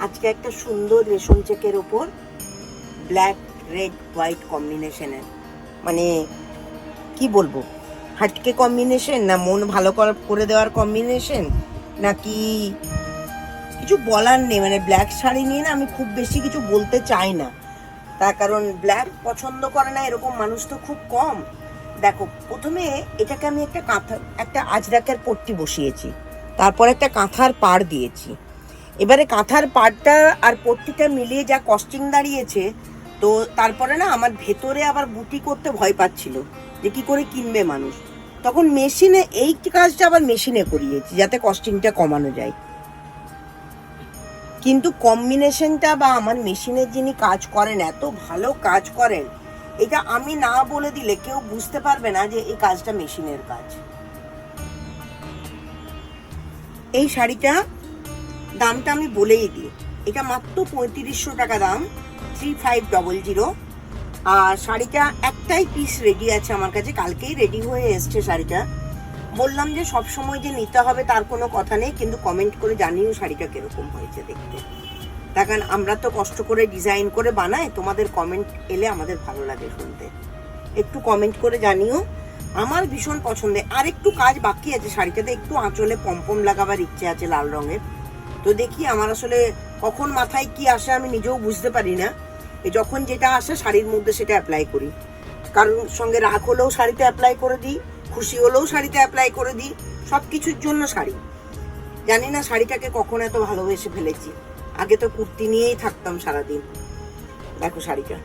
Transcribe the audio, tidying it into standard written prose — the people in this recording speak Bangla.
আজকে একটা সুন্দর রেশম চেকের ওপর ব্ল্যাক রেড হোয়াইট কম্বিনেশনের, মানে কি বলবো, হাটকে কম্বিনেশন না মন ভালো করে দেওয়ার কম্বিনেশন নাকি কিছু বলার নেই। মানে ব্ল্যাক শাড়ি নিয়ে না আমি খুব বেশি কিছু বলতে চাই না, তার কারণ ব্ল্যাক পছন্দ করে না এরকম মানুষ তো খুব কম। দেখো, প্রথমে এটাকে আমি একটা আজরাকের পট্টি বসিয়েছি, তারপর একটা কাঁথার পাড় দিয়েছি। এবারে কাঁথার পাড়টা আর পট্টিটা মিলিয়ে যা কস্টিং দাঁড়িয়েছে, তো তারপরে না আমার ভেতরে আবার বুটি করতে ভয় পাচ্ছিল যে কি করে কিনবে মানুষ। তখন মেশিনে এই কাজটা আবার মেশিনে করিয়েছি যাতে কস্টিংটা কমানো যায়। কিন্তু কম্বিনেশনটা বা আমার মেশিনের যিনি কাজ করেন এত ভালো কাজ করেন, এটা আমি না বলে দিলে কেউ বুঝতে পারবে না যে এই কাজটা মেশিনের কাজ। এই শাড়িটা দামটা আমি বলেই দিই, এটা মাত্র 3500 টাকা দাম, 3500। আর শাড়িটা একটাই পিস রেডি আছে আমার কাছে, কালকেই রেডি হয়ে এসছে শাড়িটা। বললাম যে সব সময় যে নিতে হবে তার কোনো কথা নেই, কিন্তু কমেন্ট করে জানিও শাড়িটা কিরকম হয়েছে দেখতে। দেখেন, আমরা তো কষ্ট করে ডিজাইন করে বানাই, তোমাদের কমেন্ট এলে আমাদের ভালো লাগে শুনতে। একটু কমেন্ট করে জানিও, আমার ভীষণ পছন্দের। আর একটু কাজ বাকি আছে শাড়িটাতে, একটু আঁচলে পমপম লাগাবার ইচ্ছে আছে লাল রঙের। তো দেখি আমার আসলে কখন মাথায় কি আসে আমি নিজেও বুঝতে পারি না। যখন যেটা আসে শাড়ির মধ্যে সেটা অ্যাপ্লাই করি। কারোর সঙ্গে রাগ হলেও শাড়িতে অ্যাপ্লাই করে দিই, খুশি হলেও শাড়িতে অ্যাপ্লাই করে দিই, সব কিছুর জন্য শাড়ি। জানি না শাড়িটাকে কখন এত ভালোবেসে ফেলেছি। আগে তো কুর্তি নিয়েই থাকতাম সারাদিন। দেখো শাড়িটা।